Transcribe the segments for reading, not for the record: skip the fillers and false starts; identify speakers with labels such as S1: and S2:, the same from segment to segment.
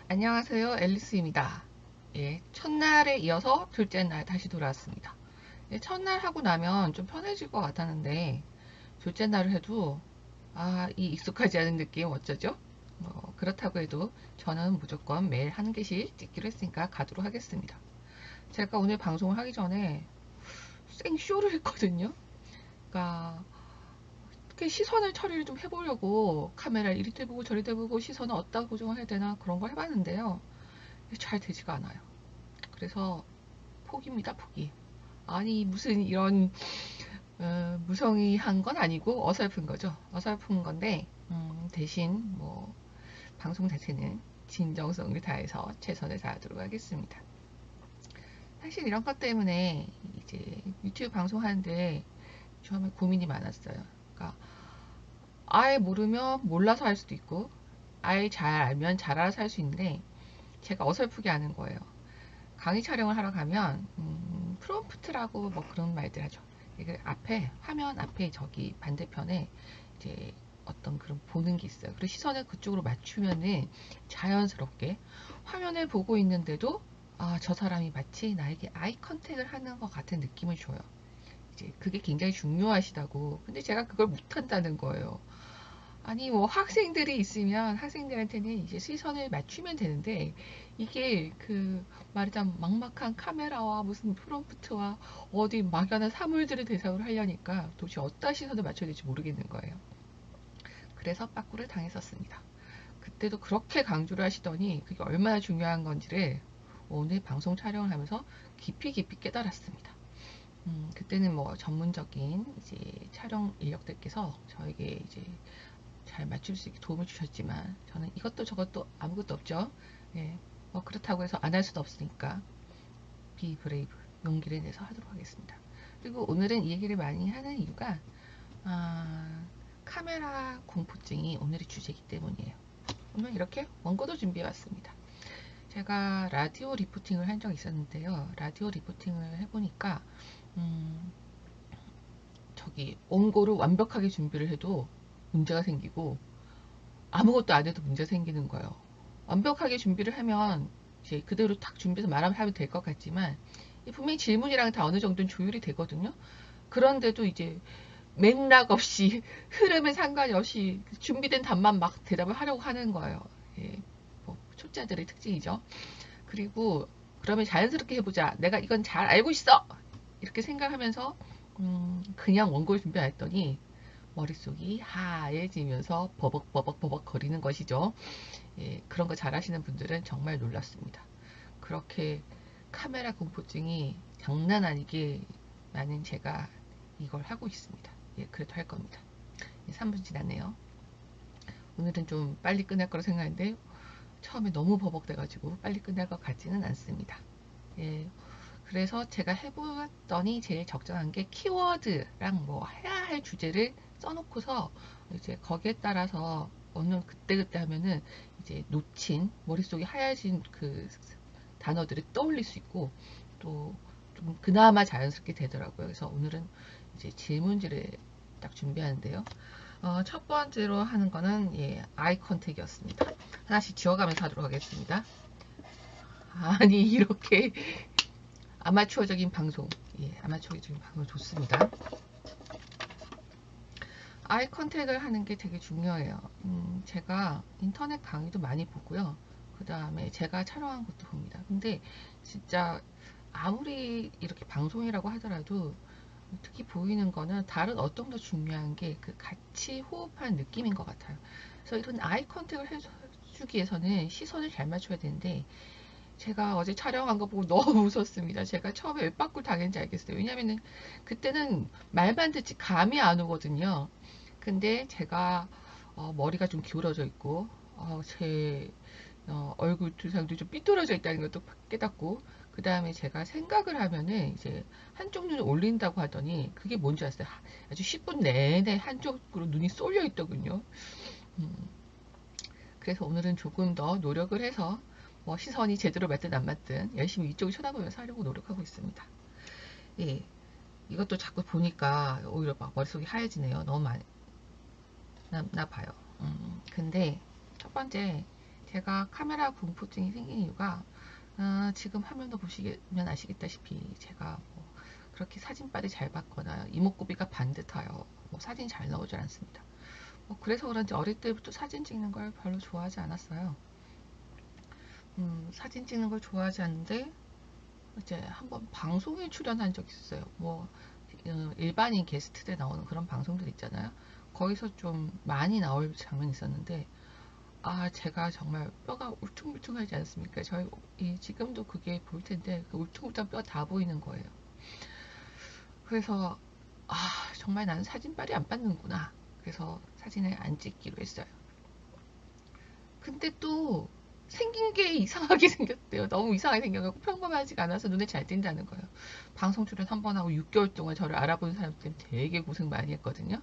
S1: 안녕하세요, 앨리스입니다. 예, 첫날에 이어서 둘째 날 다시 돌아왔습니다. 예, 첫날 하고 나면 좀 편해질 것 같았는데 둘째 날을 해도 이 익숙하지 않은 느낌 어쩌죠? 그렇다고 해도 저는 무조건 매일 한 개씩 찍기로 했으니까 가도록 하겠습니다. 제가 오늘 방송을 하기 전에 생쇼를 했거든요. 그러니까 이렇게 시선을 처리를 좀 해보려고 카메라를 이리 대보고 저리 대보고 시선을 어디다 고정을 해야 되나 그런 걸 해봤는데요. 잘 되지가 않아요. 그래서 포기입니다, 포기. 아니, 무슨 이런 무성의한 건 아니고 어설픈 거죠. 어설픈 건데 대신 뭐 방송 자체는 진정성을 다해서 최선을 다하도록 하겠습니다. 사실 이런 것 때문에 이제 유튜브 방송하는데 처음에 고민이 많았어요. 그러니까 아예 모르면 몰라서 할 수도 있고 아예 잘 알면 잘 알아서 할 수 있는데 제가 어설프게 하는 거예요. 강의 촬영을 하러 가면 프롬프트라고 뭐 그런 말들 하죠. 이게 앞에 화면 앞에 저기 반대편에 이제 어떤 그런 보는 게 있어요. 그리고 시선을 그쪽으로 맞추면은 자연스럽게 화면을 보고 있는데도 저 사람이 마치 나에게 아이 컨택을 하는 것 같은 느낌을 줘요. 이제 그게 굉장히 중요하시다고. 근데 제가 그걸 못한다는 거예요. 아니 뭐 학생들이 있으면 학생들한테는 이제 시선을 맞추면 되는데 이게 그 말하자면 막막한 카메라와 무슨 프롬프트와 어디 막연한 사물들을 대상으로 하려니까 도대체 어디다 시선을 맞춰야 될지 모르겠는 거예요. 그래서 빠꾸를 당했었습니다. 그때도 그렇게 강조를 하시더니 그게 얼마나 중요한 건지를 오늘 방송 촬영을 하면서 깊이 깨달았습니다. 그때는 뭐 전문적인 이제 촬영 인력들께서 저에게 이제 잘 맞출 수 있게 도움을 주셨지만 저는 이것도 저것도 아무것도 없죠. 예, 뭐 그렇다고 해서 안 할 수도 없으니까 비 브레이브 용기를 내서 하도록 하겠습니다. 그리고 오늘은 이 얘기를 많이 하는 이유가 아, 카메라 공포증이 오늘의 주제이기 때문이에요. 오늘 이렇게 원고도 준비해 왔습니다. 제가 라디오 리포팅을 한 적이 있었는데요. 라디오 리포팅을 해보니까 저기 원고를 완벽하게 준비를 해도 문제가 생기고 아무것도 안 해도 문제 생기는 거예요. 완벽하게 준비를 하면 이제 그대로 딱 준비해서 말하면 될 것 같지만 분명히 질문이랑 다 어느 정도는 조율이 되거든요. 그런데도 이제 맥락 없이 흐름에 상관이 없이 준비된 답만 막 대답을 하려고 하는 거예요. 예, 뭐 초짜들의 특징이죠. 그리고 그러면 자연스럽게 해보자. 내가 이건 잘 알고 있어. 이렇게 생각하면서 그냥 원고를 준비 안 했더니 머릿속이 하얘지면서 버벅 거리는 것이죠. 예, 그런 거 잘하시는 분들은 정말 놀랐습니다. 그렇게 카메라 공포증이 장난 아니게 많은 제가 이걸 하고 있습니다. 예, 그래도 할 겁니다. 3분 지났네요. 오늘은 좀 빨리 끝날 거라 생각했는데 처음에 너무 버벅대가지고 빨리 끝날 것 같지는 않습니다. 예, 그래서 제가 해봤더니 제일 적절한 게 키워드랑 뭐 해야 할 주제를 써놓고서 이제 거기에 따라서 어느 그때그때 하면은 이제 놓친 머릿속에 하얘진 그 단어들을 떠올릴 수 있고 또 좀 그나마 자연스럽게 되더라고요. 그래서 오늘은 이제 질문지를 딱 준비하는데요. 첫 번째로 하는 거는 아이 컨택이었습니다. 하나씩 지워가면서 하도록 하겠습니다. 아니 이렇게 아마추어적인 방송, 아마추어적인 방송 좋습니다. 아이 컨택을 하는 게 되게 중요해요. 제가 인터넷 강의도 많이 보고요. 그 다음에 제가 촬영한 것도 봅니다. 근데 진짜 아무리 이렇게 방송이라고 하더라도 특히 보이는 거는 다른 어떤 더 중요한 게 그 같이 호흡하는 느낌인 것 같아요. 그래서 이런 아이 컨택을 해주기 위해서는 시선을 잘 맞춰야 되는데 제가 어제 촬영한 거 보고 너무 웃었습니다. 제가 처음에 왜 빠꾸 당했는지 알겠어요. 왜냐면은 그때는 말만 듣지 감이 안 오거든요. 근데 제가 머리가 좀 기울어져 있고 제 얼굴 두상도 좀 삐뚤어져 있다는 것도 깨닫고 그 다음에 제가 생각을 하면은 이제 한쪽 눈을 올린다고 하더니 그게 뭔지 아세요? 아주 10분 내내 한쪽으로 눈이 쏠려 있더군요. 음, 그래서 오늘은 조금 더 노력을 해서 뭐 시선이 제대로 맞든 안 맞든 열심히 이쪽을 쳐다보면서 하려고 노력하고 있습니다. 예, 이것도 자꾸 보니까 오히려 막 머릿속이 하얘지네요. 너무 많이 나 봐요. 근데 첫 번째 제가 카메라 공포증이 생긴 이유가 지금 화면도 보시면 아시겠다시피 제가 뭐 그렇게 사진빨이 잘 받거나 이목구비가 반듯하여 뭐 사진 잘 나오질 않습니다. 그래서 그런지 어릴 때부터 사진 찍는 걸 별로 좋아하지 않았어요. 사진 찍는 걸 좋아하지 않는데 이제 한번 방송에 출연한 적이 있어요. 뭐 일반인 게스트에 나오는 그런 방송들 있잖아요. 거기서 좀 많이 나올 장면이 있었는데 제가 정말 뼈가 울퉁불퉁하지 않습니까? 지금도 그게 보일 텐데 그 울퉁불퉁한 뼈 다 보이는 거예요. 그래서 정말 나는 사진빨이 안 받는구나. 그래서 사진을 안 찍기로 했어요. 근데 또 생긴 게 이상하게 생겼대요. 너무 이상하게 생겨서 평범하지가 않아서 눈에 잘 띈다는 거예요. 방송 출연 한 번 하고 6개월 동안 저를 알아보는 사람 때문에 되게 고생 많이 했거든요.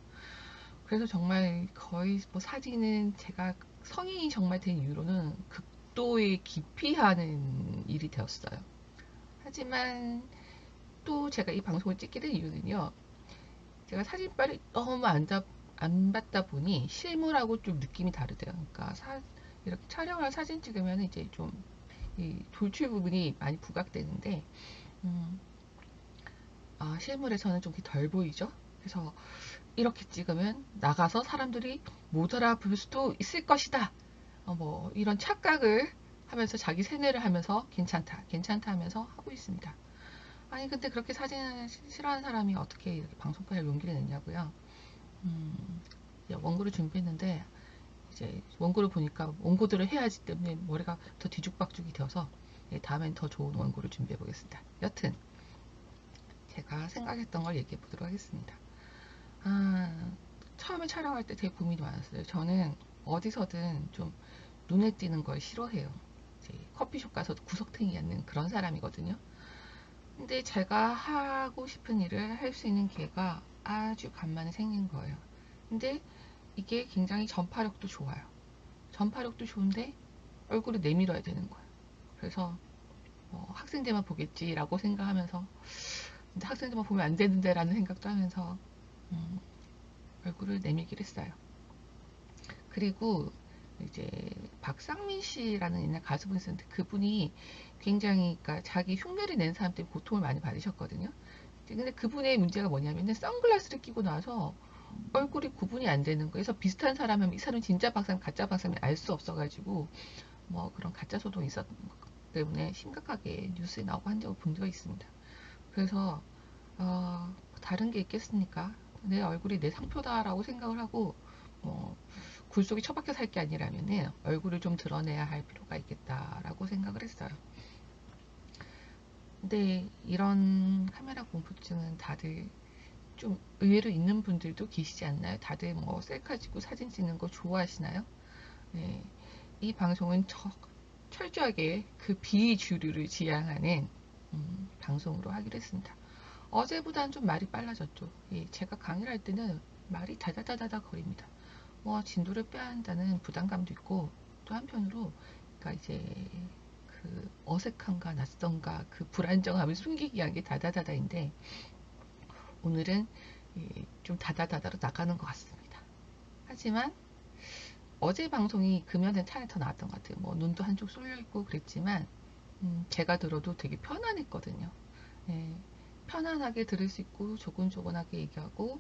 S1: 그래서 정말 거의 뭐 사진은 제가 성인이 정말 된 이후로는 극도의 기피하는 일이 되었어요. 하지만 또 제가 이 방송을 찍게 된 이유는요. 제가 사진빨을 너무 안 받다 보니 실물하고 좀 느낌이 다르대요. 그러니까 이렇게 촬영을 사진 찍으면 이제 좀 이 돌출 부분이 많이 부각되는데 실물에서는 좀 덜 보이죠. 그래서 이렇게 찍으면 나가서 사람들이 못 알아볼 수도 있을 것이다. 뭐 이런 착각을 하면서 자기 세뇌를 하면서 괜찮다 하면서 하고 있습니다. 아니 근데 그렇게 사진을 싫어하는 사람이 어떻게 이렇게 방송까지 용기를 냈냐고요. 원고를 준비했는데 이제 원고를 보니까 원고들을 해야지 때문에 머리가 더 뒤죽박죽이 되어서 다음엔 더 좋은 원고를 준비해 보겠습니다. 여튼 제가 생각했던 걸 얘기해 보도록 하겠습니다. 처음에 촬영할 때 되게 고민이 많았어요. 저는 어디서든 좀 눈에 띄는 걸 싫어해요. 이제 커피숍 가서도 구석탱이 앉는 그런 사람이거든요. 근데 제가 하고 싶은 일을 할 수 있는 기회가 아주 간만에 생긴 거예요. 근데 이게 굉장히 전파력도 좋아요. 전파력도 좋은데 얼굴을 내밀어야 되는 거예요. 그래서 학생들만 보겠지라고 생각하면서 근데 학생들만 보면 안 되는데 라는 생각도 하면서 얼굴을 내밀기로 했어요. 그리고 이제 박상민 씨라는 옛날 가수분이 있었는데 그분이 굉장히 그러니까 자기 흉내를 낸 사람 때문에 고통을 많이 받으셨거든요. 근데 그분의 문제가 뭐냐면은 선글라스를 끼고 나서 얼굴이 구분이 안 되는 거예요. 그래서 비슷한 사람은 이 사람은 진짜 박사님, 가짜 박사님 알 수 없어가지고 뭐 그런 가짜 소동이 있었기 때문에 심각하게 뉴스에 나오고 한 적을 본 적이 있습니다. 그래서 다른 게 있겠습니까? 내 얼굴이 내 상표다라고 생각을 하고 굴 속에 처박혀 살 게 아니라면 얼굴을 좀 드러내야 할 필요가 있겠다라고 생각을 했어요. 근데 이런 카메라 공포증은 다들 좀 의외로 있는 분들도 계시지 않나요? 다들 뭐 셀카 찍고 사진 찍는 거 좋아하시나요? 네, 이 방송은 철저하게 그 비주류를 지향하는 방송으로 하기로 했습니다. 어제보다는 좀 말이 빨라졌죠. 제가 강의를 할 때는 말이 다다다다다 거립니다. 진도를 빼야 한다는 부담감도 있고 또 한편으로 그러니까 이제 그 어색함과 낯선과 그 불안정함을 숨기기 위한 게 다다다다인데 오늘은 좀 다다다다로 나가는 것 같습니다. 하지만 어제 방송이 금연의 차이 더 나았던 것 같아요. 눈도 한쪽 쏠려 있고 그랬지만 제가 들어도 되게 편안했거든요. 편안하게 들을 수 있고 조곤조곤하게 얘기하고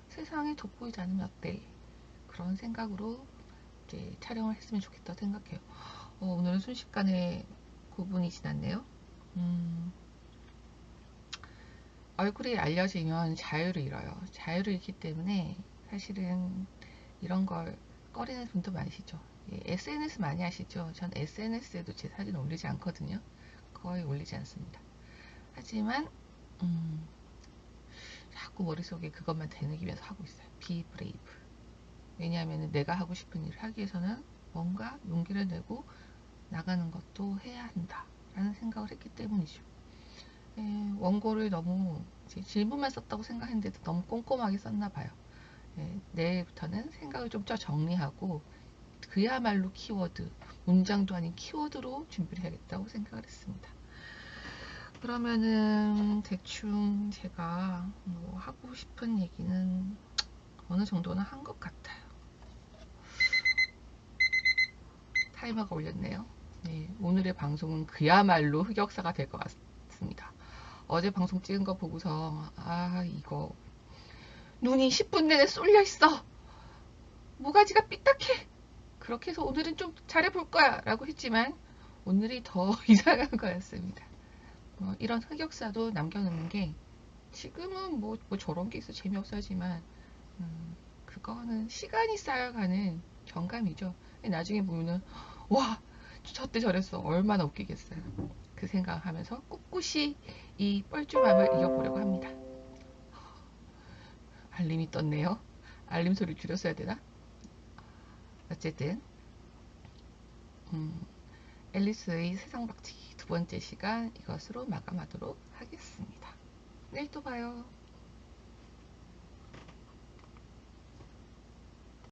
S1: 세상에 돋보이지 않으면 어때? 그런 생각으로 이제 촬영을 했으면 좋겠다 생각해요. 오늘은 순식간에 9분이 지났네요. 얼굴이 알려지면 자유를 잃어요. 자유를 잃기 때문에 사실은 이런 걸 꺼리는 분도 많으시죠. SNS 많이 하시죠? 전 SNS에도 제 사진 올리지 않거든요. 거의 올리지 않습니다. 하지만 자꾸 머릿속에 그것만 되뇌기 위해서 하고 있어요. Be brave. 왜냐하면 내가 하고 싶은 일을 하기 위해서는 뭔가 용기를 내고 나가는 것도 해야 한다 라는 생각을 했기 때문이죠. 원고를 너무 질문만 썼다고 생각했는데도 너무 꼼꼼하게 썼나 봐요. 내일부터는 생각을 좀 정리하고 그야말로 키워드, 문장도 아닌 키워드로 준비를 해야겠다고 생각을 했습니다. 그러면은 대충 제가 하고 싶은 얘기는 어느 정도는 한 것 같아요. 타이머가 울렸네요. 네, 오늘의 방송은 그야말로 흑역사가 될 것 같습니다. 어제 방송 찍은 거 보고서 이거 눈이 10분 내내 쏠려 있어. 모가지가 삐딱해. 그렇게 해서 오늘은 좀 잘해볼 거야 라고 했지만 오늘이 더 이상한 거였습니다. 이런 흑역사도 남겨놓는 게 지금은 뭐 저런 게 있어 재미없어지만 그거는 시간이 쌓여가는 경감이죠. 나중에 보면은 와 저때 저랬어 얼마나 웃기겠어요. 그 생각하면서 꿋꿋이 이 뻘쭘함을 이겨보려고 합니다. 알림이 떴네요. 알림 소리 줄였어야 되나? 어쨌든 앨리스의 세상 박치기 두 번째 시간 이것으로 마감하도록 하겠습니다. 내일 또 봐요.